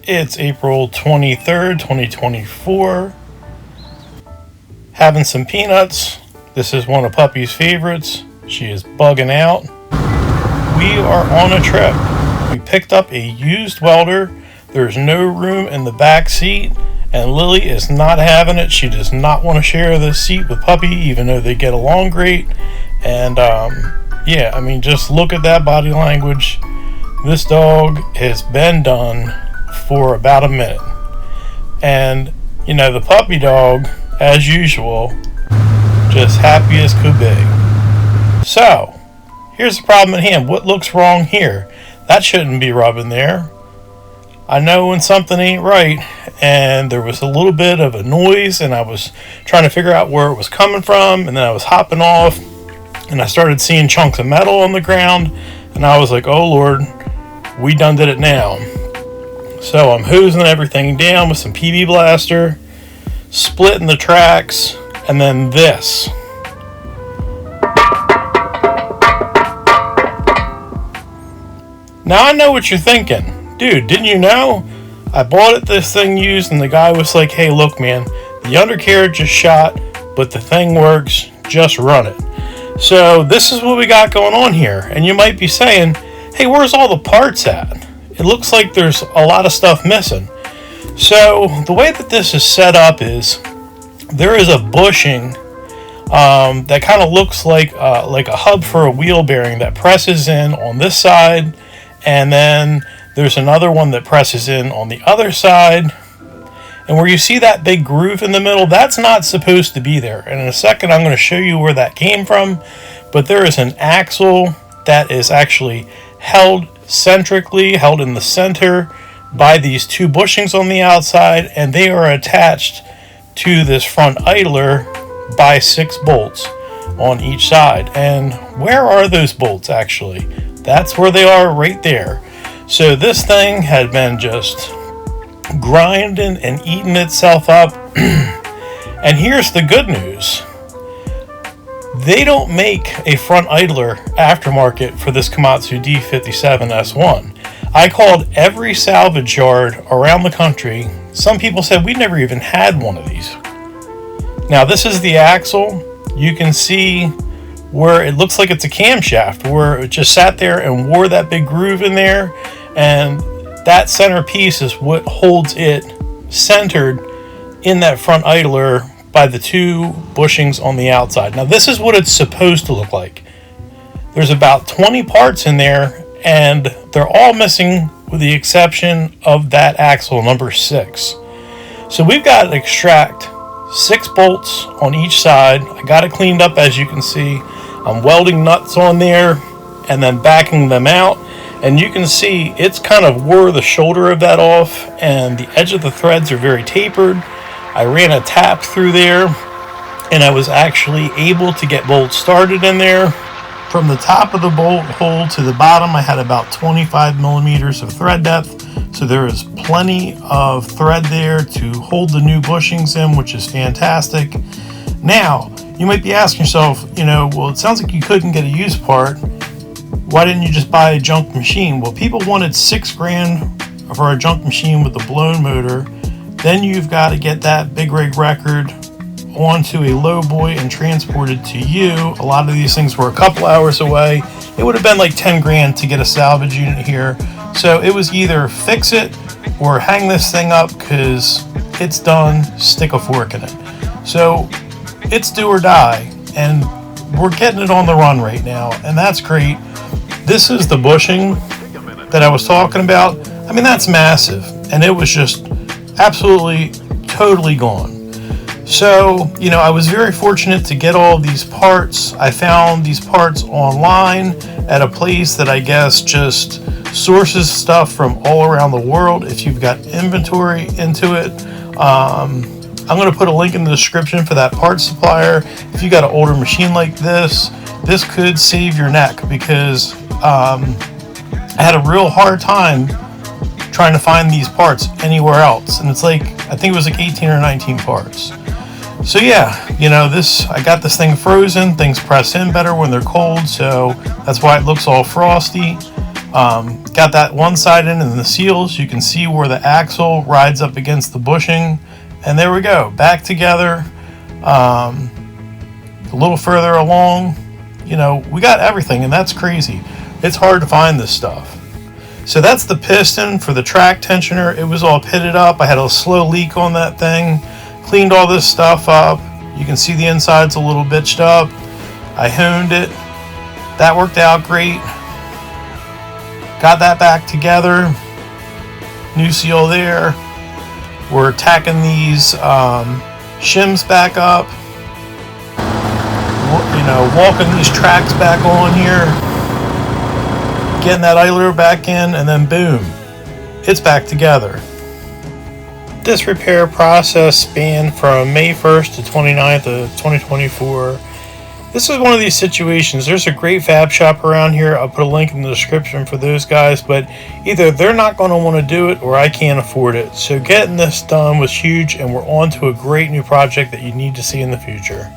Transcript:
It's April 23rd, 2024. Having some peanuts. This is one of Puppy's favorites. She is bugging out. We are on a trip. We picked up a used welder. There's no room in the back seat, and Lily is not having it. She does not want to share this seat with Puppy, even though they get along great. And yeah, I mean, just look at that body language. This dog has been done for about a minute. And, you know, the puppy dog, as usual, just happy as could be. So, here's the problem at hand. What looks wrong here? That shouldn't be rubbing there. I know when something ain't right, and there was a little bit of a noise, and I was trying to figure out where it was coming from, and then I was hopping off, and I started seeing chunks of metal on the ground, and I was like, oh Lord, we done did it now. So I'm hosing everything down with some PB Blaster, splitting the tracks, and then this. Now I know what you're thinking. Dude, didn't you know? I bought this thing used, and the guy was like, hey look man, the undercarriage is shot, but the thing works, just run it. So this is what we got going on here. And you might be saying, hey, where's all the parts at? It looks like there's a lot of stuff missing. So the way that this is set up is there is a bushing that kind of looks like a hub for a wheel bearing that presses in on this side, and then there's another one that presses in on the other side. And where you see that big groove in the middle, that's not supposed to be there. And in a second, I'm going to show you where that came from. But there is an axle that is actually held centrically, held in the center by these two bushings on the outside, and they are attached to this front idler by 6 bolts on each side. And where are those bolts actually? That's where they are, right there. So this thing had been just grinding and eating itself up. And here's the good news. They don't make a front idler aftermarket for this Komatsu D57 S1. I called every salvage yard around the country. Some people said we never even had one of these. Now this is the axle. You can see where it looks like it's a camshaft, where it just sat there and wore that big groove in there. And that center piece is what holds it centered in that front idler by the 2 bushings on the outside. Now this is what it's supposed to look like. There's about 20 parts in there, and they're all missing with the exception of that axle number 6. So we've got to extract 6 bolts on each side. I got it cleaned up, as you can see. I'm welding nuts on there and then backing them out. And you can see it's kind of wore the shoulder of that off, and the edge of the threads are very tapered. I ran a tap through there, and I was actually able to get bolts started in there. From the top of the bolt hole to the bottom, I had about 25 millimeters of thread depth, so there is plenty of thread there to hold the new bushings in, which is fantastic. Now, you might be asking yourself, you know, well, it sounds like you couldn't get a used part. Why didn't you just buy a junk machine? Well, people wanted $6,000 for a junk machine with a blown motor. Then you've got to get that big rig record onto a lowboy and transport it to you. A lot of these things were a couple hours away. It would have been like $10,000 to get a salvage unit here. So it was either fix it or hang this thing up because it's done, stick a fork in it. So it's do or die, and we're getting it on the run right now, and that's great. This is the bushing that I was talking about. I mean, that's massive, and it was just absolutely totally gone. So, you know, I was very fortunate to get all these parts. I found these parts online at a place that I guess just sources stuff from all around the world. If you've got inventory into it, I'm going to put a link in the description for that parts supplier. If you got an older machine like this could save your neck, because I had a real hard time trying to find these parts anywhere else, and it's like, I think it was like 18 or 19 parts. So yeah, you know, I got this thing frozen. Things press in better when they're cold, so that's why it looks all frosty. Got that one side in and the seals. You can see where the axle rides up against the bushing. And there we go, back together. A little further along, you know, we got everything, and that's crazy. It's hard to find this stuff. So that's the piston for the track tensioner. It was all pitted up. I had a slow leak on that thing. Cleaned all this stuff up. You can see the inside's a little bitched up. I honed it. That worked out great. Got that back together. New seal there. We're tacking these shims back up. You know, walking these tracks back on here, getting that idler back in, and then boom, it's back together. This repair process spanned from May 1st to 29th of 2024. This is one of these situations. There's a great Fab Shop around here. I'll put a link in the description for those guys, but either they're not going to want to do it or I can't afford it. So getting this done was huge, and we're on to a great new project that you need to see in the future.